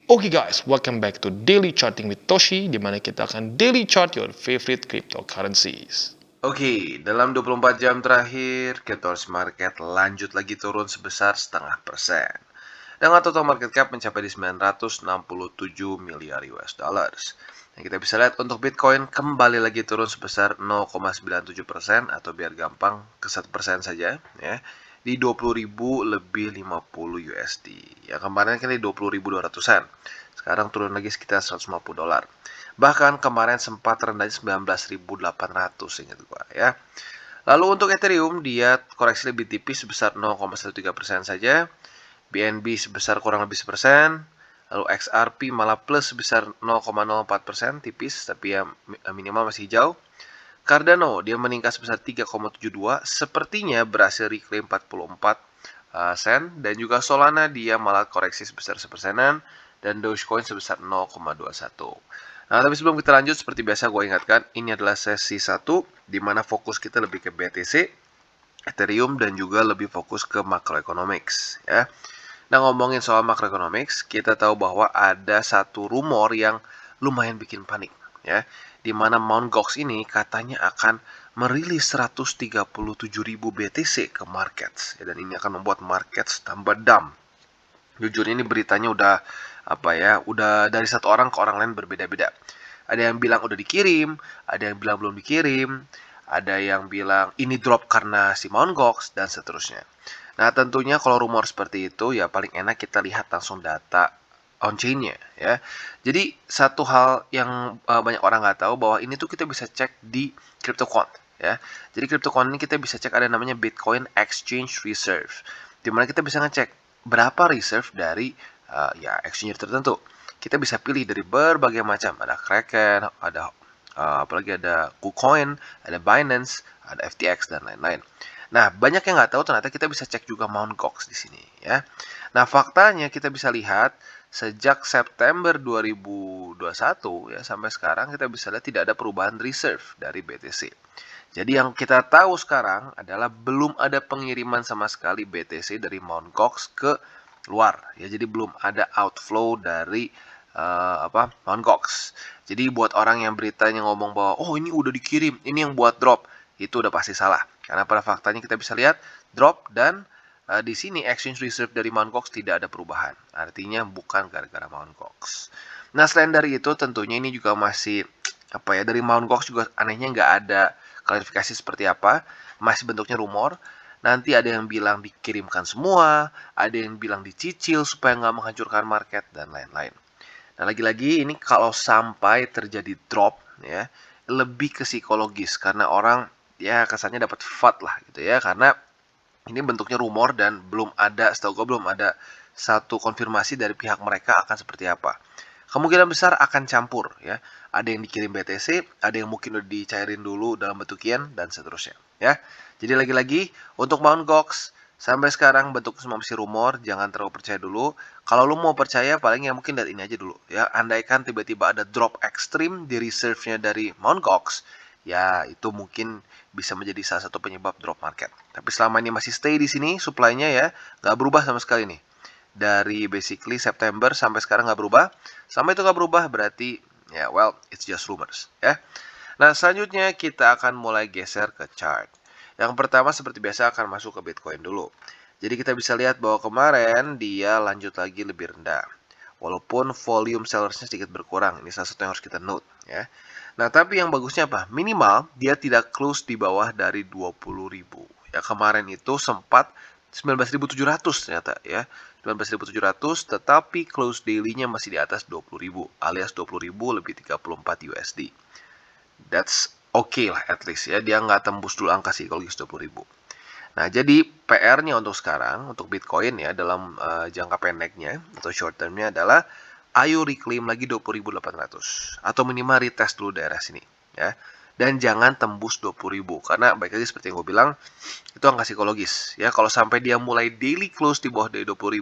Oke guys, welcome back to Daily Charting with Toshi, di mana kita akan daily chart your favorite cryptocurrencies. Oke, dalam 24 jam terakhir, cryptocurrency market lanjut lagi turun sebesar 0,5%. Dengan total market cap mencapai di 967 miliar US dollars. Dan kita bisa lihat untuk Bitcoin kembali lagi turun sebesar 0,97% atau biar gampang ke 1% saja ya. Di 20.000 lebih 50 USD. Ya kemarin kan di 20.200-an. Sekarang turun lagi sekitar 150 dolar. Bahkan kemarin sempat rendah 19.800 ingat gua ya. Lalu untuk Ethereum dia koreksi lebih tipis sebesar 0,13% saja. BNB sebesar kurang lebih 1%. Lalu XRP malah plus sebesar 0,04% tipis tapi ya minimal masih hijau. Cardano dia meningkat sebesar 3,72, sepertinya berhasil reclaim 44 sen, dan juga Solana dia malah koreksi sebesar 1%-an dan Dogecoin sebesar 0,21. Nah, tapi sebelum kita lanjut, seperti biasa gue ingatkan, ini adalah sesi 1 di mana fokus kita lebih ke BTC, Ethereum, dan juga lebih fokus ke macroeconomics ya. Nah, ngomongin soal macroeconomics, kita tahu bahwa ada satu rumor yang lumayan bikin panik ya, di mana Mt. Gox ini katanya akan merilis 137.000 BTC ke market ya, dan ini akan membuat market tambah dump. Jujur ini beritanya udah dari satu orang ke orang lain berbeda-beda. Ada yang bilang udah dikirim, ada yang bilang belum dikirim, ada yang bilang ini drop karena si Mt. Gox, dan seterusnya. Nah, tentunya kalau rumor seperti itu ya paling enak kita lihat langsung data on-chain-nya ya. Jadi satu hal yang banyak orang nggak tahu bahwa ini tuh kita bisa cek di CryptoQuant ya. Jadi CryptoQuant ini kita bisa cek ada namanya Bitcoin Exchange Reserve, di mana kita bisa ngecek berapa reserve dari exchange tertentu. Kita bisa pilih dari berbagai macam, ada Kraken, ada apalagi ada KuCoin, ada Binance, ada FTX dan lain-lain. Nah, banyak yang nggak tahu ternyata kita bisa cek juga Mt. Gox di sini ya. Nah, faktanya kita bisa lihat sejak September 2021 ya sampai sekarang kita bisa lihat tidak ada perubahan reserve dari BTC. Jadi yang kita tahu sekarang adalah belum ada pengiriman sama sekali BTC dari Mt. Gox ke luar ya. Jadi belum ada outflow dari Mt. Gox. Jadi buat orang yang beritanya ngomong bahwa oh ini udah dikirim, ini yang buat drop, itu udah pasti salah. Karena pada faktanya kita bisa lihat drop dan di sini exchange reserve dari Mt. Gox tidak ada perubahan. Artinya bukan gara-gara Mt. Gox. Nah, selain dari itu tentunya ini juga masih dari Mt. Gox juga anehnya nggak ada klarifikasi seperti apa, masih bentuknya rumor. Nanti ada yang bilang dikirimkan semua, ada yang bilang dicicil supaya nggak menghancurkan market dan lain-lain. Nah, lagi-lagi ini kalau sampai terjadi drop ya, lebih ke psikologis karena orang ya kesannya dapat FUD lah gitu ya, karena ini bentuknya rumor dan setahu gue belum ada satu konfirmasi dari pihak mereka akan seperti apa. Kemungkinan besar akan campur ya. Ada yang dikirim BTC, ada yang mungkin udah dicairin dulu dalam bentuk yen dan seterusnya ya. Jadi lagi-lagi untuk Mt. Gox sampai sekarang bentuk semua masih rumor, jangan terlalu percaya dulu. Kalau lu mau percaya paling ya mungkin dari ini aja dulu ya. Andaikan tiba-tiba ada drop ekstrim di reserve-nya dari Mt. Gox, ya itu mungkin bisa menjadi salah satu penyebab drop market. Tapi selama ini masih stay di sini, supply-nya ya nggak berubah sama sekali nih. Dari basically September sampai sekarang nggak berubah. Sampai itu nggak berubah berarti ya well it's just rumors ya. Nah, selanjutnya kita akan mulai geser ke chart. Yang pertama seperti biasa akan masuk ke Bitcoin dulu. Jadi kita bisa lihat bahwa kemarin dia lanjut lagi lebih rendah. Walaupun volume sellersnya sedikit berkurang. Ini salah satu yang harus kita note ya. Nah, tapi yang bagusnya apa? Minimal dia tidak close di bawah dari 20.000. Ya, kemarin itu sempat 19.700 ternyata ya. 19.700 tetapi close daily-nya masih di atas 20.000 alias 20.000 lebih 34 USD. That's okay lah at least ya. Dia nggak tembus dulu angka psikologis 20.000. Nah, jadi PR-nya untuk sekarang, untuk Bitcoin ya, dalam jangka pendeknya atau short term-nya adalah ayo reclaim lagi 20.800 atau minimal retest dulu daerah sini ya. Dan jangan tembus 20.000 karena baik lagi seperti yang gue bilang itu angka psikologis ya. Kalau sampai dia mulai daily close di bawah dari 20.000,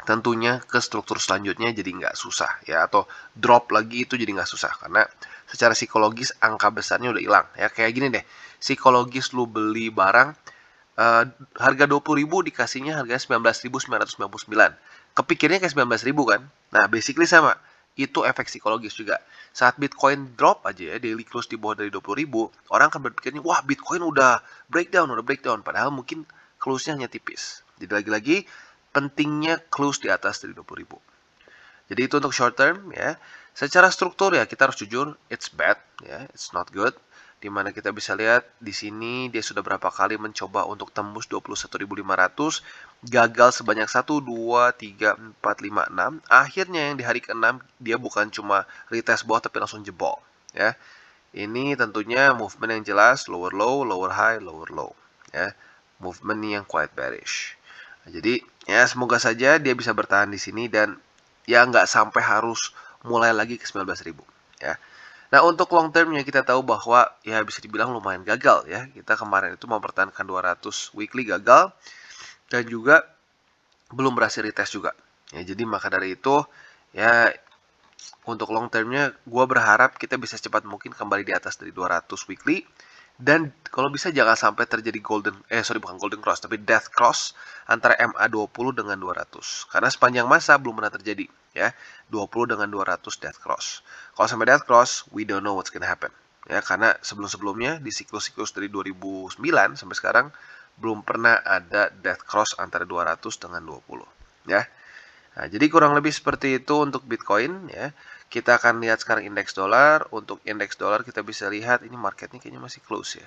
tentunya ke struktur selanjutnya jadi nggak susah ya, atau drop lagi itu jadi nggak susah karena secara psikologis angka besarnya udah hilang ya. Kayak gini deh, psikologis lu beli barang harga 20.000 dikasihnya harga 19.999. kepikirnya kayak 19.000 kan. Nah, basically sama. Itu efek psikologis juga. Saat Bitcoin drop aja ya, daily close di bawah dari 20.000, orang akan berpikirnya, wah Bitcoin udah breakdown. Padahal mungkin close-nya hanya tipis. Jadi lagi-lagi, pentingnya close di atas dari 20.000. Jadi itu untuk short term ya. Secara struktur ya kita harus jujur, it's bad ya, it's not good. Dimana kita bisa lihat di sini dia sudah berapa kali mencoba untuk tembus 21.500, gagal sebanyak 1, 2, 3, 4, 5, 6. Akhirnya yang di hari ke-6 dia bukan cuma retest bawah tapi langsung jebol ya. Ini tentunya movement yang jelas, lower low, lower high, lower low ya. Movement yang quite bearish. Nah, jadi ya semoga saja dia bisa bertahan di sini dan ya nggak sampai harus mulai lagi ke 19.000 ya. Nah, untuk long termnya kita tahu bahwa ya bisa dibilang lumayan gagal ya. Kita kemarin itu mempertahankan 200 weekly gagal dan juga belum berhasil retest juga. Ya, jadi maka dari itu ya untuk long termnya gue berharap kita bisa secepat mungkin kembali di atas dari 200 weekly. Dan kalau bisa jangan sampai terjadi bukan golden cross, tapi death cross antara MA20 dengan 200. Karena sepanjang masa belum pernah terjadi ya. 20 dengan 200 death cross. Kalau sampai death cross, we don't know what's gonna happen. Ya, karena sebelum-sebelumnya di siklus-siklus dari 2009 sampai sekarang belum pernah ada death cross antara 200 dengan 20 ya. Nah, jadi kurang lebih seperti itu untuk Bitcoin ya. Kita akan lihat sekarang indeks dolar. Untuk indeks dolar kita bisa lihat ini marketnya kayaknya masih close ya.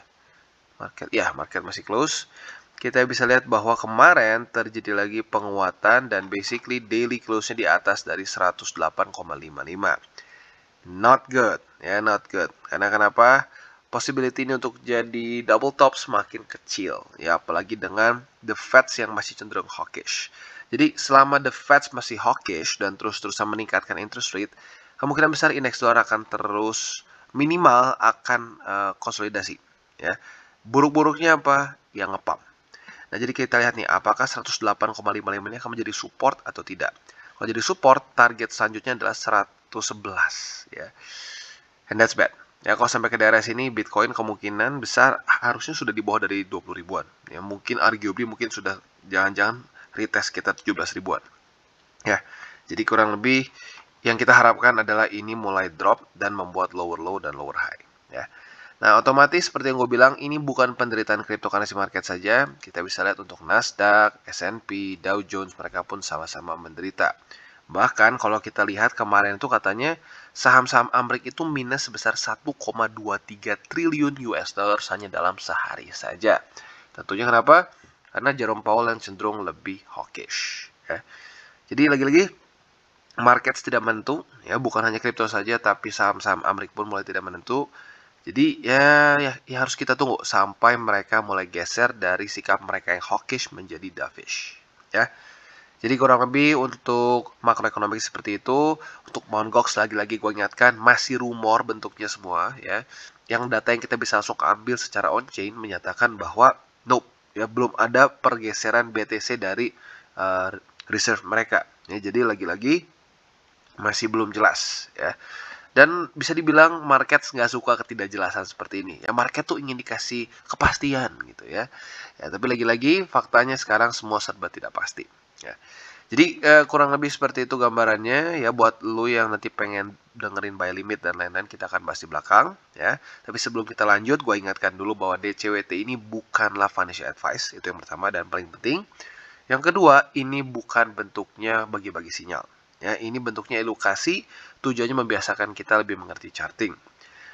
Market masih close. Kita bisa lihat bahwa kemarin terjadi lagi penguatan dan basically daily close-nya di atas dari 108,55. Not good, ya, not good. Karena kenapa? Possibility ini untuk jadi double top semakin kecil, ya, apalagi dengan the Feds yang masih cenderung hawkish. Jadi selama the Feds masih hawkish dan terus-terusan meningkatkan interest rate, kemungkinan besar indeks dolar akan terus minimal akan konsolidasi, ya. Buruk-buruknya apa? Yang ngepump. Nah, jadi kita lihat nih, apakah 108,55 ini akan menjadi support atau tidak. Kalau jadi support, target selanjutnya adalah 111, ya. And that's bad. Ya, kalau sampai ke daerah sini, Bitcoin kemungkinan besar harusnya sudah di bawah dari 20 ribuan. Ya, mungkin arguably mungkin sudah jangan-jangan retest kita 17 ribuan. Ya, jadi kurang lebih yang kita harapkan adalah ini mulai drop dan membuat lower low dan lower high. Ya. Nah, otomatis seperti yang gue bilang, ini bukan penderitaan cryptocurrency market saja. Kita bisa lihat untuk Nasdaq, S&P, Dow Jones, mereka pun sama-sama menderita. Bahkan kalau kita lihat kemarin itu katanya saham-saham Amerika itu minus sebesar 1,23 triliun US dollar hanya dalam sehari saja. Tentunya kenapa? Karena Jerome Powell yang cenderung lebih hawkish. Ya. Jadi lagi-lagi market tidak menentu, ya, bukan hanya kripto saja, tapi saham-saham Amerika pun mulai tidak menentu. Jadi ya harus kita tunggu sampai mereka mulai geser dari sikap mereka yang hawkish menjadi dovish. Ya. Jadi kurang lebih untuk makroekonomi seperti itu. Untuk Mt. Gox lagi-lagi gue ingatkan masih rumor bentuknya semua ya. Yang data yang kita bisa langsung ambil secara on-chain menyatakan bahwa nope, ya belum ada pergeseran BTC dari reserve mereka. Ya, jadi lagi-lagi masih belum jelas ya. Dan bisa dibilang market nggak suka ketidakjelasan seperti ini. Ya, market tuh ingin dikasih kepastian gitu ya. Ya, tapi lagi-lagi faktanya sekarang semua serba tidak pasti. Ya. Jadi kurang lebih seperti itu gambarannya ya, buat lu yang nanti pengen dengerin buy limit dan lain-lain kita akan bahas di belakang ya. Tapi sebelum kita lanjut, gue ingatkan dulu bahwa DCWT ini bukanlah financial advice, itu yang pertama dan paling penting. Yang kedua, ini bukan bentuknya bagi-bagi sinyal. Ya, ini bentuknya edukasi, tujuannya membiasakan kita lebih mengerti charting.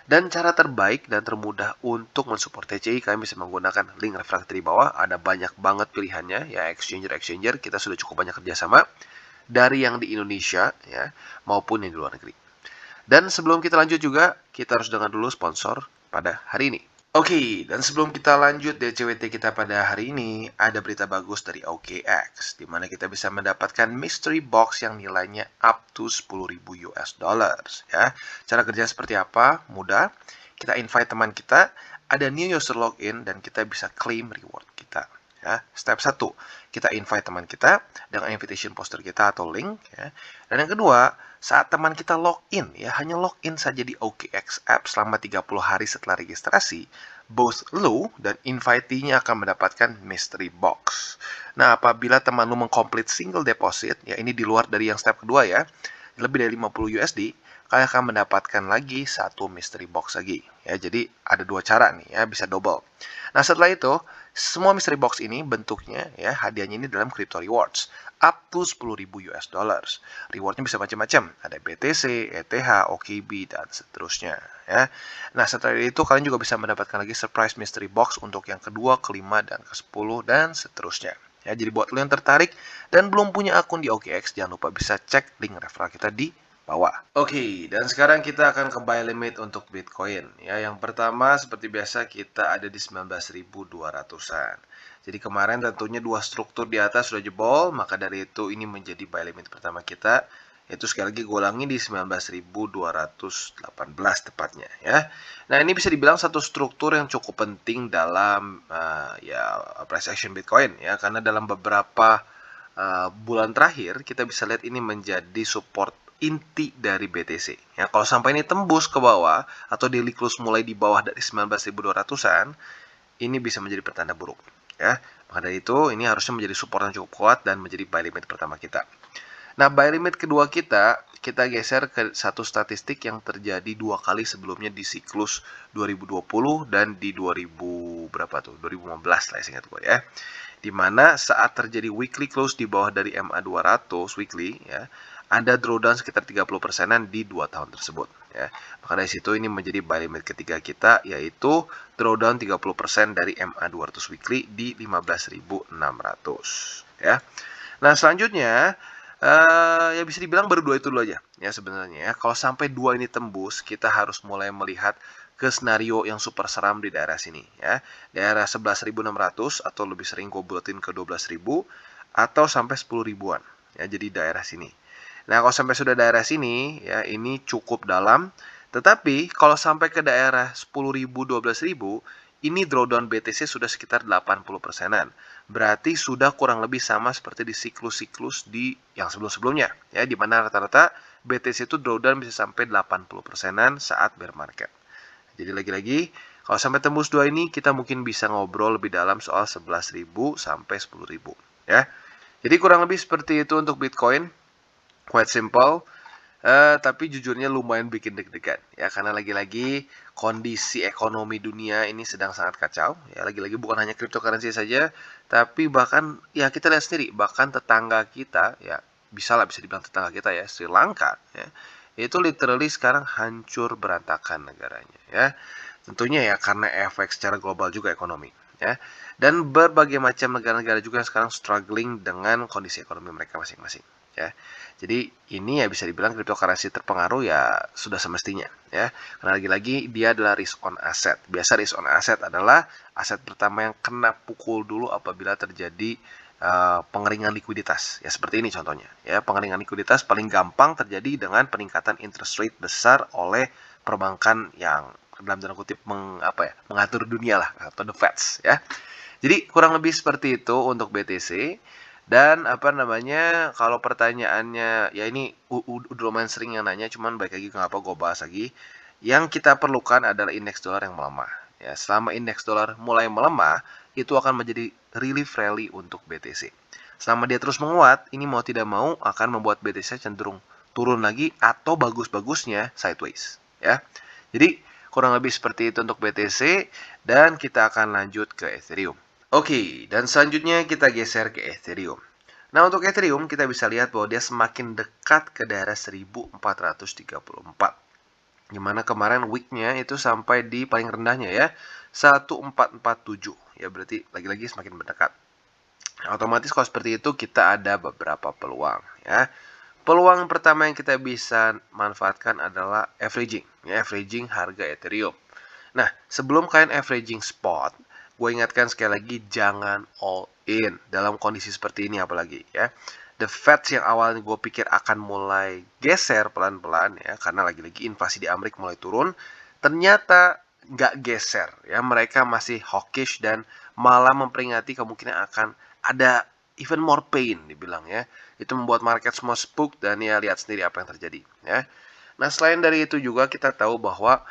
Dan cara terbaik dan termudah untuk mensupport TCI, kalian bisa menggunakan link referensi di bawah. Ada banyak banget pilihannya, ya, exchanger. Kita sudah cukup banyak kerjasama dari yang di Indonesia, ya, maupun yang di luar negeri. Dan sebelum kita lanjut juga, kita harus dengar dulu sponsor pada hari ini. Oke, dan sebelum kita lanjut DCWT kita pada hari ini, ada berita bagus dari OKX, di mana kita bisa mendapatkan mystery box yang nilainya up to 10.000 US dollars. Ya, cara kerja seperti apa? Mudah. Kita invite teman kita, ada new user login, dan kita bisa claim reward kita. Ya, step 1, kita invite teman kita dengan invitation poster kita atau link. Ya. Dan yang kedua, saat teman kita login, ya hanya login saja di OKX app selama 30 hari setelah registrasi, both lu dan invitee-nya akan mendapatkan mystery box. Nah, apabila teman lu mengkomplit single deposit, ya ini di luar dari yang step kedua ya, lebih dari 50 USD, kalian akan mendapatkan lagi satu mystery box lagi. Ya, jadi ada dua cara nih ya, bisa double. Nah, setelah itu, semua mystery box ini bentuknya ya, hadiahnya ini dalam crypto rewards up to 10.000 US dollars. Rewardnya bisa macam-macam, ada BTC, ETH, OKB, dan seterusnya ya. Nah, setelah itu kalian juga bisa mendapatkan lagi surprise mystery box untuk yang kedua, kelima, dan ke-10, dan seterusnya. Ya, jadi buat lo yang tertarik dan belum punya akun di OKX, jangan lupa bisa cek link referral kita di bawah. Oke, dan sekarang kita akan ke buy limit untuk Bitcoin. Ya, yang pertama seperti biasa kita ada di 19.200-an. Jadi kemarin tentunya dua struktur di atas sudah jebol, maka dari itu ini menjadi buy limit pertama kita. Itu sekali lagi gue ulangi di 19.218 tepatnya ya. Nah, ini bisa dibilang satu struktur yang cukup penting dalam ya price action Bitcoin ya, karena dalam beberapa bulan terakhir kita bisa lihat ini menjadi support inti dari BTC. Ya, kalau sampai ini tembus ke bawah atau daily close mulai di bawah dari 19.200-an, ini bisa menjadi pertanda buruk ya. Maka dari itu ini harusnya menjadi support yang cukup kuat dan menjadi buy limit pertama kita. Nah, buy limit kedua kita geser ke satu statistik yang terjadi dua kali sebelumnya di siklus 2020 dan di 2000 berapa tuh? 2015 lah ingat gue ya. Dimana saat terjadi weekly close di bawah dari MA200 weekly ya, ada drawdown sekitar 30%-an di 2 tahun tersebut ya. Maka dari situ ini menjadi buy limit ketiga kita, yaitu drawdown 30% dari MA200 weekly di 15.600 ya. Nah, selanjutnya ya bisa dibilang baru dua itu dulu aja ya sebenarnya ya. Kalau sampai dua ini tembus, kita harus mulai melihat ke skenario yang super seram di daerah sini ya. Daerah 11.600 atau lebih sering gue buletin ke 12.000 atau sampai 10 ribuan ya. Jadi daerah sini. Nah, kalau sampai sudah daerah sini ya, ini cukup dalam. Tetapi kalau sampai ke daerah 10.000, 12.000, ini drawdown BTC sudah sekitar 80%-an. Berarti sudah kurang lebih sama seperti di siklus-siklus di yang sebelum-sebelumnya ya, di mana rata-rata BTC itu drawdown bisa sampai 80%-an saat bear market. Jadi lagi-lagi kalau sampai tembus 2 ini kita mungkin bisa ngobrol lebih dalam soal 11.000 sampai 10.000 ya. Jadi kurang lebih seperti itu untuk Bitcoin. Quite simple. Tapi jujurnya lumayan bikin deg-degan ya, karena lagi-lagi kondisi ekonomi dunia ini sedang sangat kacau ya. Lagi-lagi bukan hanya cryptocurrency saja, tapi bahkan ya kita lihat sendiri, bahkan tetangga kita ya, bisa dibilang tetangga kita ya, Sri Lanka ya, itu literally sekarang hancur berantakan negaranya ya. Tentunya ya karena efek secara global juga ekonomi ya. Dan berbagai macam negara-negara juga yang sekarang struggling dengan kondisi ekonomi mereka masing-masing ya. Jadi ini ya bisa dibilang cryptocurrency terpengaruh ya sudah semestinya ya. Karena lagi-lagi dia adalah risk on asset. Biasa risk on asset adalah aset pertama yang kena pukul dulu apabila terjadi pengeringan likuiditas. Ya seperti ini contohnya. Ya, pengeringan likuiditas paling gampang terjadi dengan peningkatan interest rate besar oleh perbankan yang dalam tanda kutip mengatur dunia lah, atau the Feds ya. Jadi kurang lebih seperti itu untuk BTC. Dan kalau pertanyaannya ya, ini udah lumayan sering yang nanya, cuman baik lagi kenapa gue bahas lagi. Yang kita perlukan adalah indeks dolar yang melemah ya. Selama indeks dolar mulai melemah, itu akan menjadi relief rally untuk BTC. Selama dia terus menguat, ini mau tidak mau akan membuat BTC cenderung turun lagi atau bagus-bagusnya sideways ya. Jadi kurang lebih seperti itu untuk BTC, dan kita akan lanjut ke Ethereum. Oke, dan selanjutnya kita geser ke Ethereum. Nah, untuk Ethereum kita bisa lihat bahwa dia semakin dekat ke daerah 1434. Dimana kemarin weeknya itu sampai di paling rendahnya ya, 1447. Ya, berarti lagi-lagi semakin mendekat. Otomatis kalau seperti itu kita ada beberapa peluang ya. Peluang pertama yang kita bisa manfaatkan adalah averaging. Ya, averaging harga Ethereum. Nah, sebelum kalian averaging spot, gue ingatkan sekali lagi, jangan all in dalam kondisi seperti ini apalagi ya. The Fed yang awalnya gue pikir akan mulai geser pelan-pelan ya, karena lagi-lagi invasi di Amerika mulai turun, ternyata nggak geser ya. Mereka masih hawkish dan malah memperingati kemungkinan akan ada even more pain dibilang ya. Itu membuat market semua spook, dan ya lihat sendiri apa yang terjadi ya. Nah, selain dari itu juga kita tahu bahwa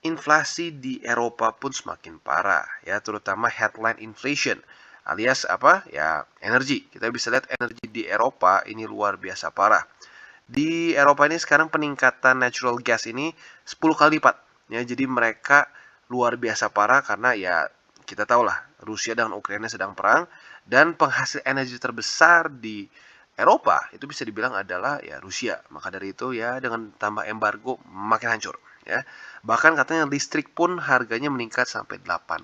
inflasi di Eropa pun semakin parah ya, terutama headline inflation alias apa ya, energi. Kita bisa lihat energi di Eropa ini luar biasa parah. Di Eropa ini sekarang peningkatan natural gas ini 10 kali lipat ya. Jadi mereka luar biasa parah karena ya kita tahu lah Rusia dan Ukraina sedang perang, dan penghasil energi terbesar di Eropa itu bisa dibilang adalah ya Rusia. Maka dari itu ya dengan tambah embargo makin hancur ya. Bahkan katanya listrik pun harganya meningkat sampai 80%.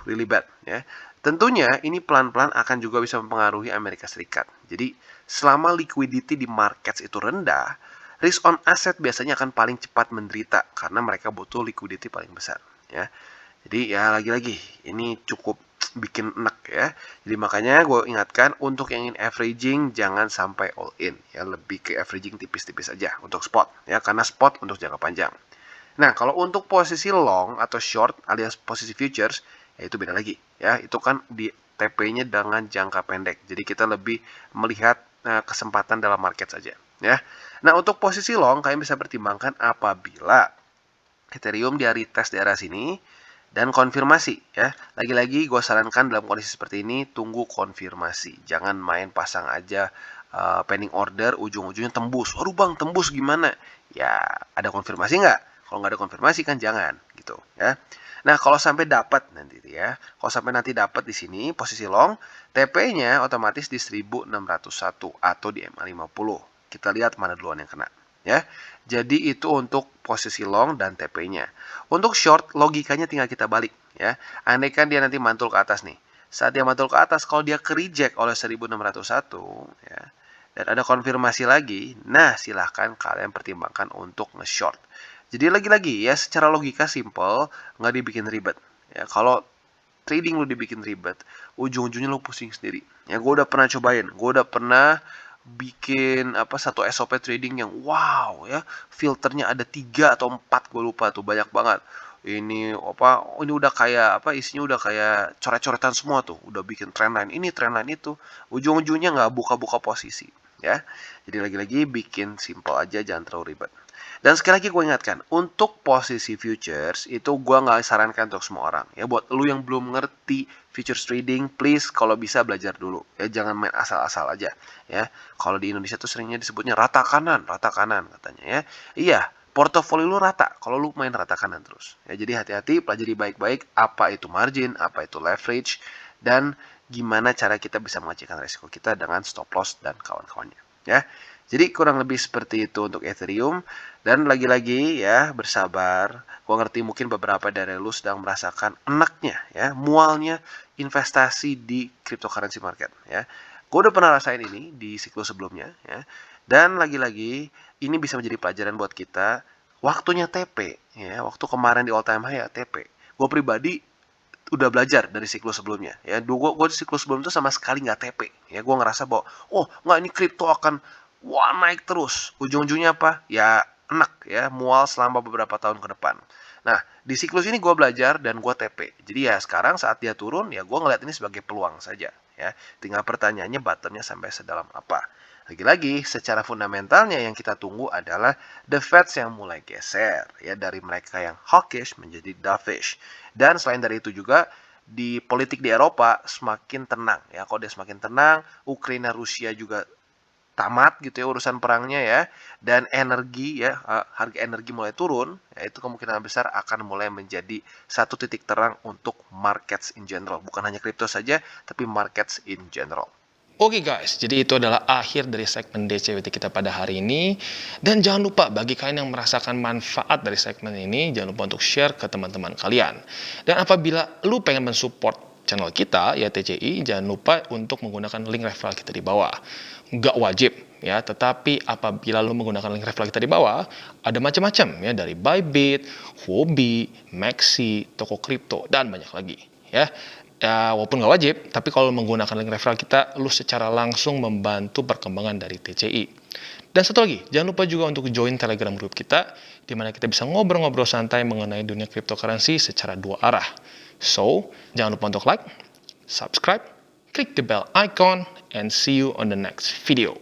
Really bad ya. Tentunya ini pelan-pelan akan juga bisa mempengaruhi Amerika Serikat. Jadi selama liquidity di markets itu rendah, risk on asset biasanya akan paling cepat menderita karena mereka butuh liquidity paling besar ya. Jadi ya lagi-lagi ini cukup bikin enak ya. Jadi makanya gue ingatkan untuk yang ingin averaging jangan sampai all in ya, lebih ke averaging tipis-tipis aja untuk spot ya, karena spot untuk jangka panjang. Nah, kalau untuk posisi long atau short alias posisi futures ya itu beda lagi ya. Itu kan di TP-nya dengan jangka pendek. Jadi kita lebih melihat kesempatan dalam market saja ya. Nah, untuk posisi long kalian bisa pertimbangkan apabila Ethereum dia retest di area sini dan konfirmasi ya. Lagi-lagi gue sarankan dalam kondisi seperti ini tunggu konfirmasi. Jangan main pasang aja pending order ujung-ujungnya tembus. Waduh bang, tembus gimana? Ya ada konfirmasi nggak? Kalau nggak ada konfirmasi kan jangan gitu ya. Nah kalau sampai dapat nanti ya, kalau sampai nanti dapat di sini posisi long, TP-nya otomatis di 1601 atau di MA50. Kita lihat mana duluan yang kena ya. Jadi itu untuk posisi long dan TP-nya. Untuk short logikanya tinggal kita balik ya. Andaikan dia nanti mantul ke atas nih. Saat dia mantul ke atas, kalau dia ke reject oleh 1601 ya, dan ada konfirmasi lagi, nah silahkan kalian pertimbangkan untuk nge-short. Jadi lagi-lagi ya secara logika simple, nggak dibikin ribet. Ya kalau trading lu dibikin ribet, ujung-ujungnya lu pusing sendiri. Ya gue udah pernah cobain, gue udah pernah bikin satu SOP trading yang wow ya, filternya ada 3 atau 4 gue lupa tuh, banyak banget. Ini ini udah kayak isinya udah kayak coret-coretan semua tuh, udah bikin trendline ini trendline itu, ujung-ujungnya nggak buka-buka posisi ya. Jadi lagi-lagi bikin simple aja, jangan terlalu ribet. Dan sekali lagi gue ingatkan, untuk posisi futures itu gue nggak sarankan untuk semua orang ya. Buat lu yang belum ngerti futures trading, please kalau bisa belajar dulu ya, jangan main asal-asal aja ya. Kalau di Indonesia tuh seringnya disebutnya rata kanan katanya ya. Iya, portofolio lu rata kalau lu main rata kanan terus ya. Jadi hati-hati, pelajari baik-baik apa itu margin, apa itu leverage, dan gimana cara kita bisa mengecilkan resiko kita dengan stop loss dan kawan-kawannya ya. Jadi kurang lebih seperti itu untuk Ethereum. Dan lagi-lagi ya bersabar. Gua ngerti mungkin beberapa dari lu sedang merasakan enaknya ya, mualnya investasi di cryptocurrency market ya. Gue udah pernah rasain ini di siklus sebelumnya ya. Dan lagi-lagi ini bisa menjadi pelajaran buat kita. Waktunya TP ya, waktu kemarin di all time high ya TP. Gue pribadi udah belajar dari siklus sebelumnya ya. Gue di siklus sebelum itu sama sekali nggak TP ya. Gue ngerasa bahwa nggak, ini kripto akan naik terus. Ujung-ujungnya apa ya, enak ya, mual selama beberapa tahun ke depan. Nah di siklus ini gue belajar dan gue TP. Jadi ya sekarang saat dia turun ya gue ngeliat ini sebagai peluang saja ya. Tinggal pertanyaannya bottomnya sampai sedalam apa. Lagi-lagi secara fundamentalnya yang kita tunggu adalah the Fed yang mulai geser ya, dari mereka yang hawkish menjadi dovish. Dan selain dari itu juga di politik di Eropa semakin tenang ya. Kalau dia semakin tenang, Ukraina Rusia juga tamat gitu ya urusan perangnya ya, dan energi ya, harga energi mulai turun ya, itu kemungkinan besar akan mulai menjadi satu titik terang untuk markets in general, bukan hanya kripto saja tapi markets in general. Oke guys, jadi itu adalah akhir dari segmen DCWT kita pada hari ini. Dan jangan lupa bagi kalian yang merasakan manfaat dari segmen ini, jangan lupa untuk share ke teman-teman kalian. Dan apabila lu pengen mensupport channel kita, ya TCI, jangan lupa untuk menggunakan link referral kita di bawah. Nggak wajib ya, tetapi apabila lu menggunakan link referral kita di bawah, ada macam-macam ya, dari Bybit, Huobi, Maxi, toko kripto, dan banyak lagi ya. Ya, walaupun nggak wajib, tapi kalau menggunakan link referral kita, lu secara langsung membantu perkembangan dari TCI. Dan satu lagi, jangan lupa juga untuk join Telegram group kita, di mana kita bisa ngobrol-ngobrol santai mengenai dunia cryptocurrency secara dua arah. So, jangan lupa untuk like, subscribe, klik the bell icon, and see you on the next video.